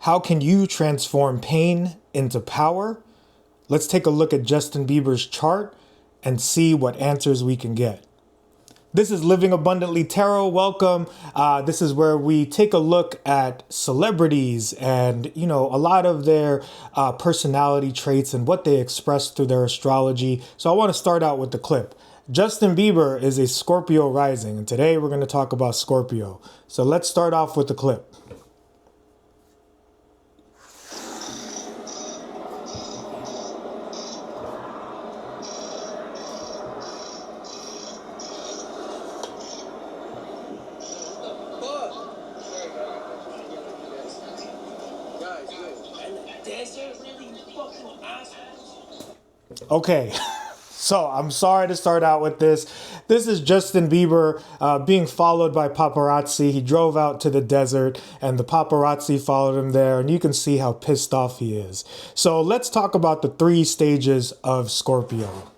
How can you transform pain into power? Let's take a look at Justin Bieber's chart and see what answers we can get. This is Living Abundantly Tarot. Welcome. This is where we take a look at celebrities and, a lot of their personality traits and what they express through their astrology. So I want to start out with the clip. Justin Bieber is a Scorpio rising, and today we're going to talk about Scorpio. So let's start off with the clip. Okay, so I'm sorry to start out with this. This is Justin Bieber being followed by paparazzi. He drove out to the desert and the paparazzi followed him there, and you can see how pissed off he is. So let's talk about the 3 stages of Scorpio.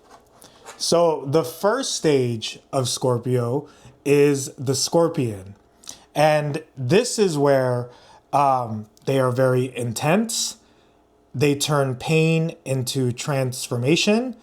So the first stage of Scorpio is the Scorpion. And this is where they are very intense. They turn pain into transformation.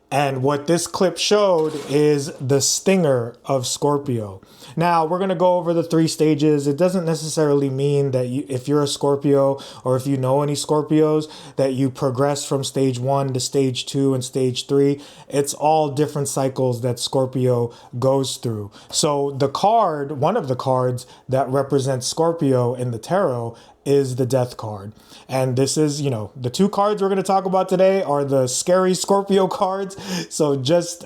And what this clip showed is the stinger of Scorpio. Now, we're going to go over the 3 stages. It doesn't necessarily mean that if you're a Scorpio or if you know any Scorpios, that you progress from stage 1 to stage 2 and stage 3. It's all different cycles that Scorpio goes through. So the card, one of the cards that represents Scorpio in the tarot is the Death card. And this is, the 2 cards we're going to talk about today are the scary Scorpio cards. So just,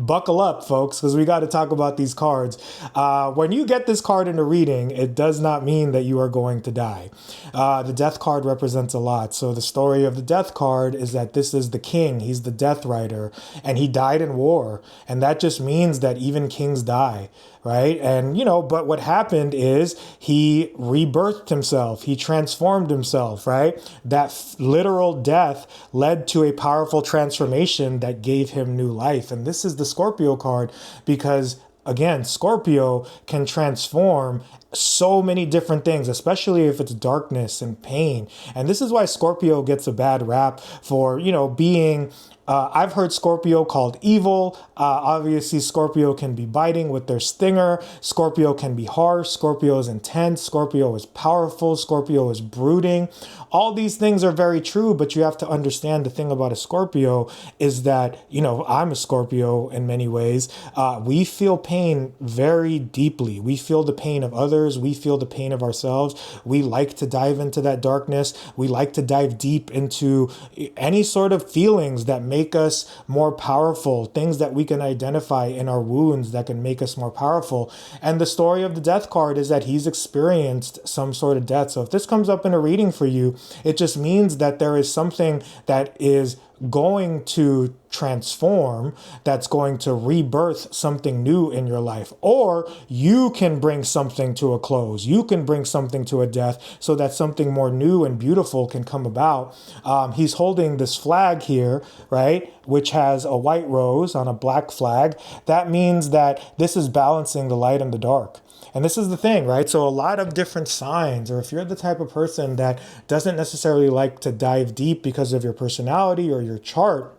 buckle up, folks, because we got to talk about these cards. When you get this card in a reading, it does not mean that you are going to die. The Death card represents a lot. So the story of the Death card is that this is the king. He's the Death Rider, and he died in war. And that just means that even kings die, right? And, but what happened is he rebirthed himself. He transformed himself, right? That literal death led to a powerful transformation that gave him new life. And this is the Scorpio card because, again, Scorpio can transform so many different things, especially if it's darkness and pain. And this is why Scorpio gets a bad rap for, being I've heard Scorpio called evil. Obviously, Scorpio can be biting with their stinger. Scorpio can be harsh. Scorpio is intense. Scorpio is powerful. Scorpio is brooding. All these things are very true, but you have to understand the thing about a Scorpio is that, I'm a Scorpio in many ways. We feel pain very deeply. We feel the pain of others. We feel the pain of ourselves. We like to dive into that darkness. We like to dive deep into any sort of feelings that make us more powerful, things that we can identify in our wounds that can make us more powerful. And the story of the Death card is that he's experienced some sort of death. So if this comes up in a reading for you, it just means that there is something that is going to transform, that's going to rebirth something new in your life. Or you can bring something to a close. You can bring something to a death so that something more new and beautiful can come about. He's holding this flag here, right, which has a white rose on a black flag. That means that this is balancing the light and the dark. And this is the thing, right? So a lot of different signs, or if you're the type of person that doesn't necessarily like to dive deep because of your personality or your chart,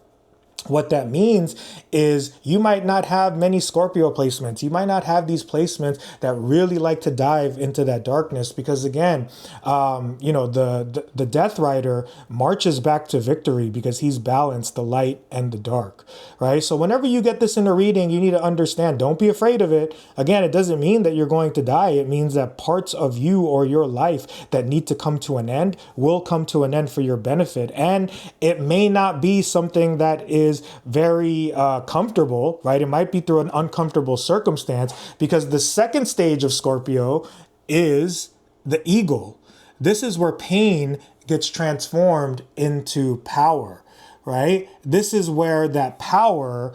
what that means is you might not have many Scorpio placements. You might not have these placements that really like to dive into that darkness because, again, the Death Rider marches back to victory because he's balanced the light and the dark, right? So whenever you get this in a reading, you need to understand, don't be afraid of it. Again, it doesn't mean that you're going to die. It means that parts of you or your life that need to come to an end will come to an end for your benefit. And it may not be something that is very comfortable, right? It might be through an uncomfortable circumstance because the second stage of Scorpio is the Eagle. This is where pain gets transformed into power, right? This is where that power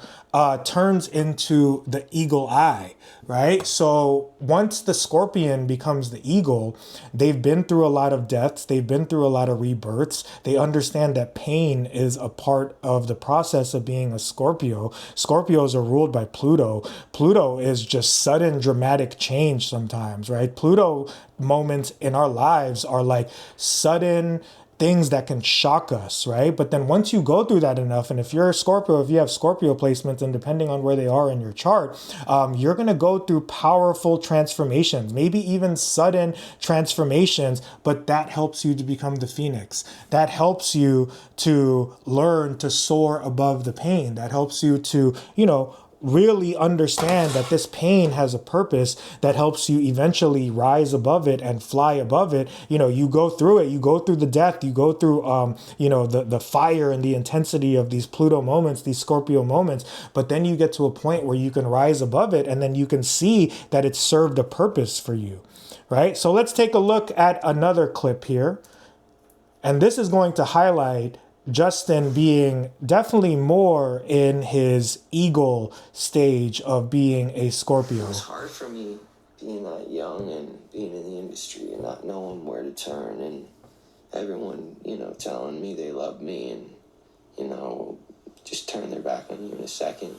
turns into the eagle eye, right? So once the scorpion becomes the eagle, they've been through a lot of deaths. They've been through a lot of rebirths. They understand that pain is a part of the process of being a Scorpio. Scorpios are ruled by Pluto. Pluto is just sudden dramatic change sometimes, right? Pluto moments in our lives are like sudden things that can shock us, right? But then once you go through that enough, and if you're a Scorpio, if you have Scorpio placements, and depending on where they are in your chart, you're going to go through powerful transformations, maybe even sudden transformations, but that helps you to become the phoenix. That helps you to learn to soar above the pain. That helps you to, really understand that this pain has a purpose that helps you eventually rise above it and fly above it. You go through it, you go through the death, you go through, the fire and the intensity of these Pluto moments, these Scorpio moments, but then you get to a point where you can rise above it and then you can see that it served a purpose for you, right? So let's take a look at another clip here. And this is going to highlight Justin being definitely more in his eagle stage of being a Scorpio. It was hard for me being that young and being in the industry and not knowing where to turn, and everyone, telling me they love me and, just turn their back on you in a second.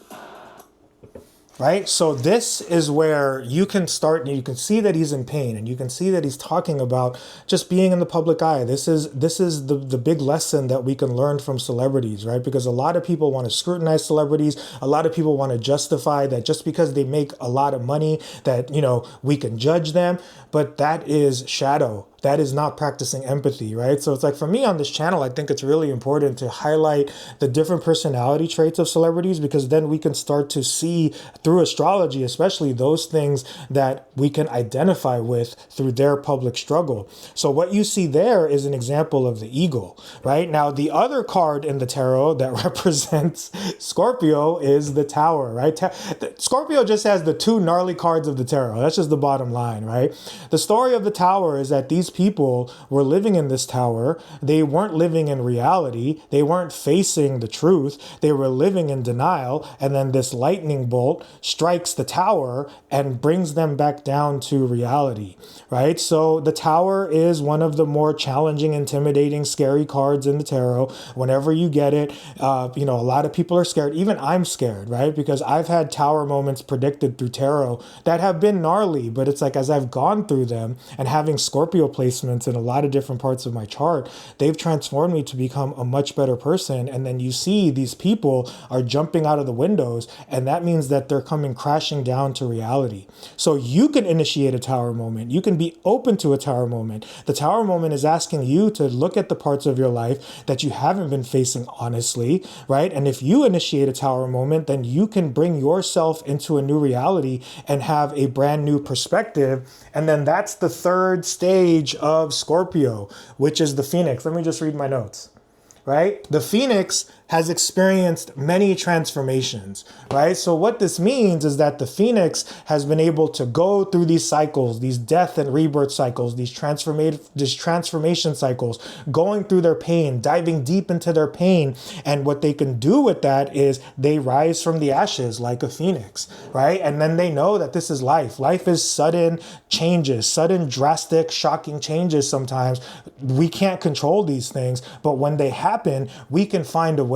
Right? So this is where you can start, and you can see that he's in pain, and you can see that he's talking about just being in the public eye. This is the big lesson that we can learn from celebrities, right? Because a lot of people want to scrutinize celebrities. A lot of people want to justify that just because they make a lot of money that, we can judge them, but that is shadow. That is not practicing empathy, right? So it's like, for me on this channel, I think it's really important to highlight the different personality traits of celebrities, because then we can start to see through astrology, especially those things that we can identify with through their public struggle. So what you see there is an example of the eagle, right? Now, the other card in the tarot that represents Scorpio is the Tower, right? Scorpio just has the two gnarly cards of the tarot. That's just the bottom line, right? The story of the Tower is that these people were living in this tower. They weren't living in reality. They weren't facing the truth. They were living in denial. And then this lightning bolt strikes the tower and brings them back down to reality, right? So the Tower is one of the more challenging, intimidating, scary cards in the tarot. Whenever you get it, a lot of people are scared. Even I'm scared, right? Because I've had Tower moments predicted through tarot that have been gnarly, but it's like, as I've gone through them and having Scorpio placements in a lot of different parts of my chart, they've transformed me to become a much better person. And then you see these people are jumping out of the windows, and that means that they're coming crashing down to reality. So you can initiate a Tower moment. You can be open to a Tower moment. The Tower moment is asking you to look at the parts of your life that you haven't been facing honestly, right? And if you initiate a Tower moment, then you can bring yourself into a new reality and have a brand new perspective. And then that's the third stage of Scorpio, which is the Phoenix. Let me just read my notes, right? The Phoenix has experienced many transformations, right? So what this means is that the Phoenix has been able to go through these cycles, these death and rebirth cycles, these transformation cycles, going through their pain, diving deep into their pain. And what they can do with that is they rise from the ashes like a phoenix, right? And then they know that this is life. Life is sudden changes, sudden, drastic, shocking changes sometimes. We can't control these things, but when they happen, we can find a way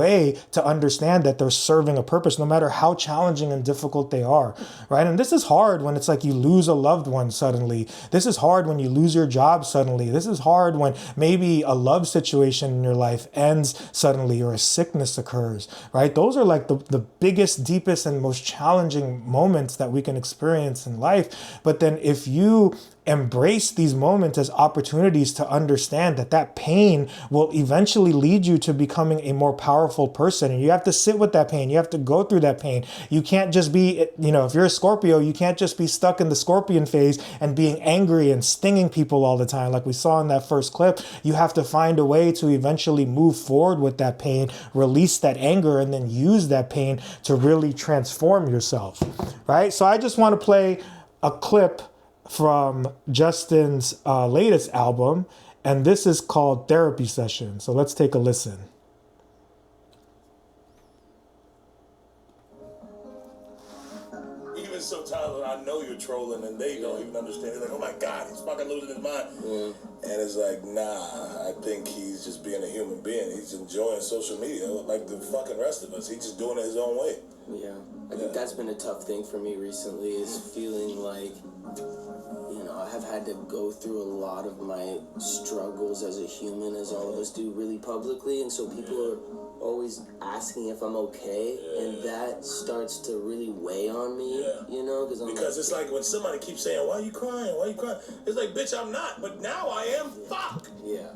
to understand that they're serving a purpose, no matter how challenging and difficult they are, right? And this is hard when it's like you lose a loved one suddenly. This is hard when you lose your job suddenly. This is hard when maybe a love situation in your life ends suddenly, or a sickness occurs, right? Those are like the biggest, deepest, and most challenging moments that we can experience in life. But then if you embrace these moments as opportunities to understand that that pain will eventually lead you to becoming a more powerful person. And you have to sit with that pain. You have to go through that pain. You can't just be, if you're a Scorpio, you can't just be stuck in the Scorpion phase and being angry and stinging people all the time. Like we saw in that first clip, you have to find a way to eventually move forward with that pain, release that anger, and then use that pain to really transform yourself, right? So I just want to play a clip from Justin's latest album, and this is called Therapy Session. So let's take a listen. understand. He's like, oh my God, he's fucking losing his mind. And it's like, nah, I think he's just being a human being. He's enjoying social media like the fucking rest of us. He's just doing it his own way. Yeah, I think that's been a tough thing for me recently, is feeling like, you know, I have had to go through a lot of my struggles as a human, as all of us do, really publicly, and so people are always asking if I'm okay, and that starts to really weigh on me, you know, because it's like when somebody keeps saying, why are you crying, it's like, bitch, I'm not, but now I am. Fuck. Yeah.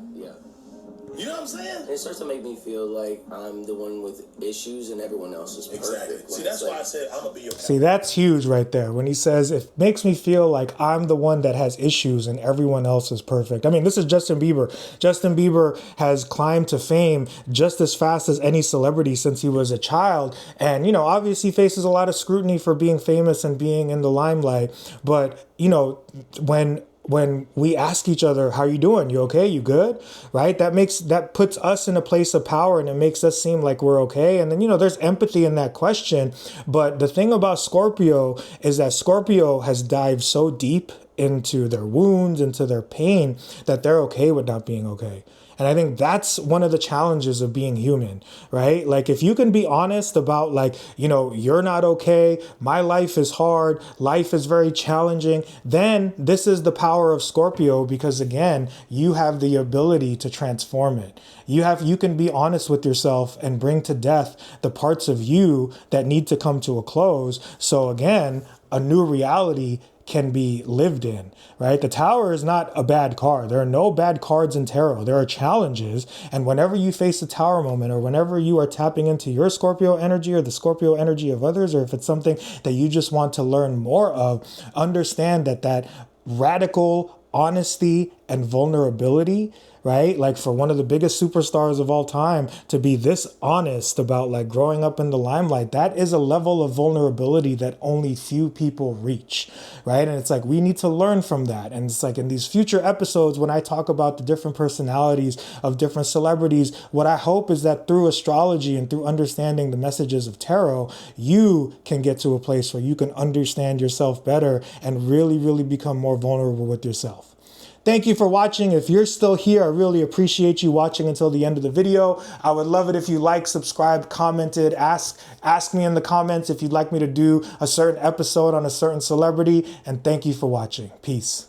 You know what I'm saying? It starts to make me feel like I'm the one with issues and everyone else is perfect. Exactly. See, that's why I said I'm gonna be your See, that's huge right there. When he says, it makes me feel like I'm the one that has issues and everyone else is perfect. I mean, this is Justin Bieber. Justin Bieber has climbed to fame just as fast as any celebrity since he was a child. And, you know, obviously faces a lot of scrutiny for being famous and being in the limelight. But, you know, when we ask each other, how you doing? You okay? You good? Right? That puts us in a place of power, and it makes us seem like we're okay. And then, you know, there's empathy in that question. But the thing about Scorpio is that Scorpio has dived so deep into their wounds, into their pain, that they're okay with not being okay. And I think that's one of the challenges of being human, right? Like, if you can be honest about, like, you know, you're not okay, my life is hard, life is very challenging, then this is the power of Scorpio, because again, you have the ability to transform it. You can be honest with yourself and bring to death the parts of you that need to come to a close. So again, a new reality can be lived in, right? The Tower is not a bad card. There are no bad cards in tarot. There are challenges. And whenever you face a Tower moment, or whenever you are tapping into your Scorpio energy or the Scorpio energy of others, or if it's something that you just want to learn more of, understand that radical honesty and vulnerability, right? Like, for one of the biggest superstars of all time to be this honest about, like, growing up in the limelight, that is a level of vulnerability that only few people reach, right? And it's like, we need to learn from that. And it's like, in these future episodes, when I talk about the different personalities of different celebrities, what I hope is that through astrology and through understanding the messages of tarot, you can get to a place where you can understand yourself better and really, really become more vulnerable with yourself. Thank you for watching. If you're still here, I really appreciate you watching until the end of the video. I would love it if you liked, subscribed, commented, ask me in the comments if you'd like me to do a certain episode on a certain celebrity. And thank you for watching. Peace.